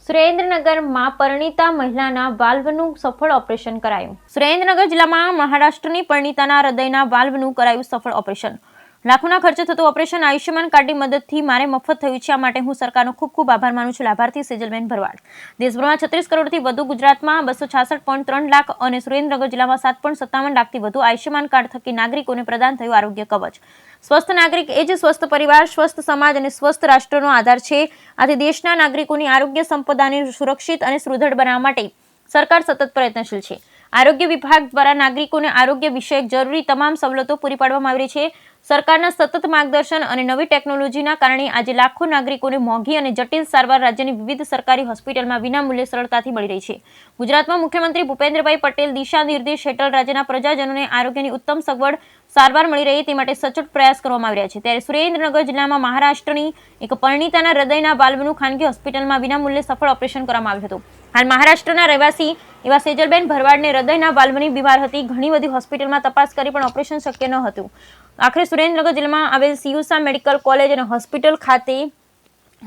સુરેન્દ્રનગરમાં પરિણીતા મહિલાના વાલ્વનું સફળ ઓપરેશન કરાયું। સુરેન્દ્રનગર જિલ્લામાં મહારાષ્ટ્રની પરિણીતાના હૃદયના વાલ્વનું કરાયું સફળ ઓપરેશન। લાખોના ખર્ચે થતું ઓપરેશન આયુષ્યમાન કાર્ડની મદદથી મારે મફત થયું છે। આ માટે હું સરકારનો ખૂબ ખૂબ આભાર માનું છું। લાભાર્થી સેજલબેન ભરવાડ। દેશભરમાં 36 કરોડથી વધુ, ગુજરાતમાં 266.3 લાખ અને સુરેન્દ્રનગર જિલ્લામાં 7.57 લાખથી વધુ આયુષ્યમાન કાર્ડ થકી નાગરિકોને પ્રદાન થયું આરોગ્ય કવચ। સ્વસ્થ નાગરિક એ જ સ્વસ્થ પરિવાર, સ્વસ્થ સમાજ અને સ્વસ્થ રાષ્ટ્રનો આધાર છે। આથી દેશના નાગરિકોની આરોગ્ય સંપદાને સુરક્ષિત અને સુદૃઢ બનાવવા માટે સરકાર સતત પ્રયત્નશીલ છે। આરોગ્ય વિભાગ દ્વારા નાગરિકોને આરોગ્ય વિષયક જરૂરી તમામ સવલતો પૂરી પાડવામાં આવી રહી છે। સરકારના સતત માર્ગદર્શન અને નવી ટેકનોલોજીના કારણે આજે લાખો નાગરિકોને મોંઘી અને જટિલ સારવાર રાજ્યની વિવિધ સરકારી હોસ્પિટલમાં વિનામૂલ્યે સરળતાથી મળી રહી છે। ગુજરાતમાં મુખ્યમંત્રી ભૂપેન્દ્રભાઈ પટેલ દિશા નિર્દેશ હેઠળ રાજ્યના પ્રજાજનોને આરોગ્યની ઉત્તમ સગવડ સારવાર મળી રહે તે માટે સચોટ પ્રયાસ કરવામાં આવી રહ્યા છે। ત્યારે સુરેન્દ્રનગર જિલ્લામાં મહારાષ્ટ્રની એક પરિણીતાના હૃદયના વાલ્વનું ખાનગી હોસ્પિટલમાં વિનામૂલ્યે સફળ ઓપરેશન કરવામાં આવ્યું હતું। હાલ મહારાષ્ટ્રના રહેવાસી એવા સેજલબેન ભરવાડને હૃદયના વાલ્વની બીમાર હતી। ઘણી બધી હોસ્પિટલમાં તપાસ કરી પણ ઓપરેશન શક્ય ન હતું। આખરે સુરેન્દ્રનગર જિલ્લામાં આવેલ સીયુસા મેડિકલ કોલેજ અને હોસ્પિટલ ખાતે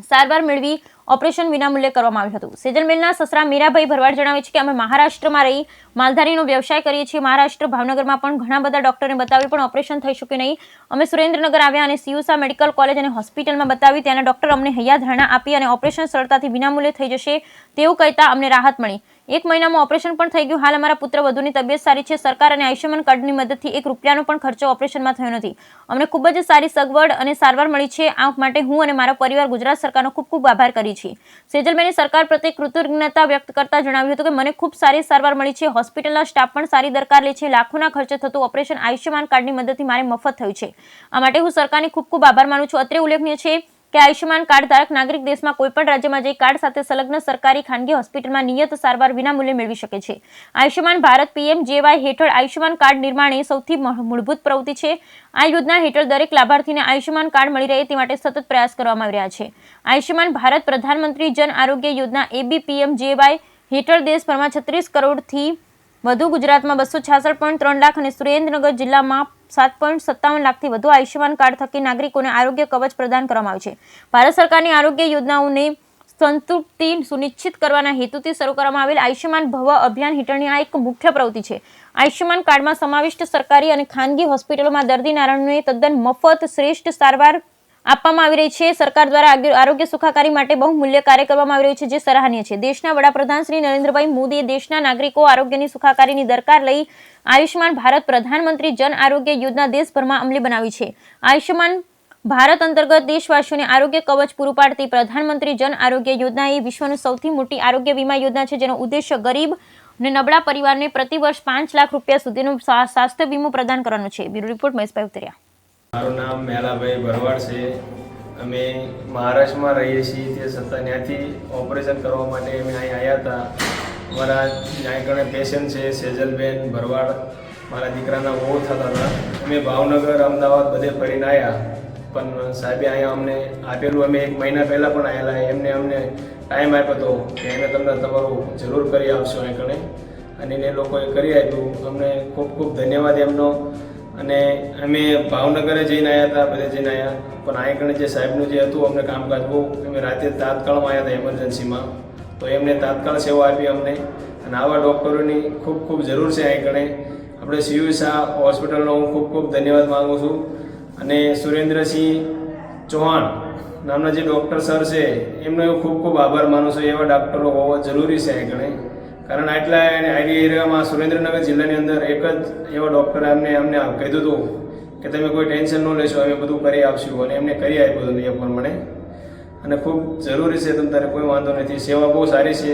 સારવાર મેળવી ઓપરેશન વિનામૂલ્યે કરવામાં આવ્યું હતું। સેજલબેનના સસરા મીરાભાઈ ભરવાડ જણાવે છે કે અમે મહારાષ્ટ્રમાં રહી માલધારીનો વ્યવસાય કરીએ છીએ। મહારાષ્ટ્ર ભાવનગરમાં પણ ઘણા બધા ડોક્ટરને બતાવ્યું પણ ઓપરેશન થઈ શક્યું નહીં। અમે સુરેન્દ્રનગર આવ્યા અને સીયુસા મેડિકલ કોલેજ અને હોસ્પિટલમાં બતાવી। ત્યાંના ડોક્ટર અમને હૈયાધારણા આપી અને ઓપરેશન સરળતાથી વિનામૂલ્યે થઈ જશે તેવું કહેતા અમને રાહત મળી। 1 મહિનામાં ઓપરેશન પણ થઈ ગયું। હાલ અમારા પુત્ર વધુની તબિયત સારી છે। સરકાર અને આયુષ્યમાન કાર્ડની મદદથી 1 રૂપિયાનો પણ ખર્ચો ઓપરેશનમાં થયો નથી। અમને ખૂબ જ સારી સગવડ અને સારવાર મળી છે। આ માટે હું અને મારો પરિવાર ગુજરાત સરકારનો ખૂબ ખૂબ આભાર કરીએ છીએ। સેજલબેને સરકાર પ્રત્યે કૃતજ્ઞતા વ્યક્ત કરતા જણાવ્યું હતું કે મને ખૂબ સારી સારવાર મળી છે। હોસ્પિટલના સ્ટાફ પણ સારી દરકાર લે છે। લાખોના ખર્ચે થતું ઓપરેશન આયુષ્યમાન કાર્ડની મદદથી મારે મફત થયું છે। આ માટે હું સરકારની ખૂબ ખૂબ આભાર માનું છું। અત્રે ઉલ્લેખનીય છે કે આયુષ્યમાન કાર્ડ ધારક નાગરિક દેશમાં કોઈપણ રાજ્યમાં જઈ કાર્ડ સાથે સંલગ્ન સરકારી ખાનગી હોસ્પિટલમાં નિયત સારવાર વિનામૂલ્યે મેળવી શકે છે। આયુષ્યમાન ભારત PMJY હેઠળ આયુષ્યમાન કાર્ડ નિર્માણ એ સૌથી મૂળભૂત પ્રવૃત્તિ છે। આ યોજના હેઠળ દરેક લાભાર્થીને આયુષ્યમાન કાર્ડ મળી રહે તે માટે સતત પ્રયાસ કરવામાં આવી રહ્યા છે। આયુષ્યમાન ભારત પ્રધાનમંત્રી જન આરોગ્ય યોજના ABPMJY હેઠળ દેશભરમાં 36 કરોડથી વધુ, ગુજરાતમાં 266.3 લાખ અને સુરેન્દ્રનગર જિલ્લામાં 7.57 લાખથી વધુ આયુષ્યમાન કાર્ડ થકી નાગરિકોને આરોગ્ય કવચ પ્રદાન કરવામાં આવ્યું છે। ભારત સરકારની આરોગ્ય યોજનાઓને સંતૃપ્તિ સુનિશ્ચિત કરવાના હેતુથી શરૂ કરવામાં આવેલ આયુષ્યમાન ભવ અભિયાન હેઠળની આ એક મુખ્ય પ્રવૃત્તિ છે। આયુષ્યમાન કાર્ડમાં સમાવિષ્ટ સરકારી અને ખાનગી હોસ્પિટલોમાં દર્દી નારાયણને તદ્દન મફત શ્રેષ્ઠ સારવાર આપવામાં આવી રહી છે। સરકાર દ્વારા આરોગ્ય સુખાકારી માટે બહુમૂલ્ય કાર્ય કરવામાં આવી રહ્યું છે જે સરાહનીય છે। દેશના વડાપ્રધાન શ્રી નરેન્દ્રભાઈ મોદીએ દેશના નાગરિકો આરોગ્યની સુખાકારીની દરકાર લઈ આયુષ્યમાન ભારત પ્રધાનમંત્રી જન આરોગ્ય યોજના દેશભરમાં અમલી બનાવી છે। આયુષ્યમાન ભારત અંતર્ગત દેશવાસીઓને આરોગ્ય કવચ પૂરું પાડતી પ્રધાનમંત્રી જન આરોગ્ય યોજના એ વિશ્વની સૌથી મોટી આરોગ્ય વીમા યોજના છે જેનો ઉદ્દેશ્ય ગરીબ અને નબળા પરિવારને પ્રતિ વર્ષ 5 લાખ રૂપિયા સુધીનો સ્વાસ્થ્ય વીમો પ્રદાન કરવાનો છે। બ્યુરો રિપોર્ટ મહેશભાઈ ઉતરિયા। મારું નામ મેલાભાઈ ભરવાડ છે। અમે મહારાષ્ટ્રમાં રહીએ છીએ તે છતાં ત્યાંથી ઓપરેશન કરવા માટે અમે અહીં આવ્યા હતા। અમારા ત્યાં આગળ પેશન્ટ છે સેજલબેન ભરવાડ, મારા દીકરાના વહુ થતા હતા। અમે ભાવનગર અમદાવાદ બધે ફરીને આવ્યા પણ સાહેબે અહીંયા અમને આપેલું, અમે 1 મહિના પહેલાં પણ આવેલા, એમને અમને ટાઈમ આપ્યો હતો કે અમે તમને તમારું જરૂર કરી આપશો અહીં કણે, અને એ લોકોએ કરી આપ્યું। અમને ખૂબ ખૂબ ધન્યવાદ એમનો। અને અમે ભાવનગરે જઈને આવ્યા હતા, બધે જઈને આવ્યા પણ અહીં કણે જે સાહેબનું જે હતું અમને કામકાજ બહુ, અમે રાતે તાત્કાળમાં આવ્યા હતા એમરજન્સીમાં, તો એમને તાત્કાળ સેવા આપી અમને। અને આવા ડૉક્ટરોની ખૂબ ખૂબ જરૂર છે અહીં કણે। આપણે સીયુસા હોસ્પિટલનો હું ખૂબ ખૂબ ધન્યવાદ માગું છું। અને સુરેન્દ્રસિંહ ચૌહાણ નામના જે ડૉક્ટર સર છે એમનો હું ખૂબ ખૂબ આભાર માનું છું। એવા ડૉક્ટરો હોવા જરૂરી છે અહીં કણે, કારણ આટલા આઈડી એરિયામાં સુરેન્દ્રનગર જિલ્લાની અંદર એક જ એવા ડૉક્ટરે અમને કીધું હતું કે તમે કોઈ ટેન્શન ન લેશો, અમે બધું કરી આપશું, અને એમને કરી આપ્યું હતું એ પ્રમાણે। અને ખૂબ જરૂરી છે, તમ તારે કોઈ વાંધો નથી, સેવા બહુ સારી છે।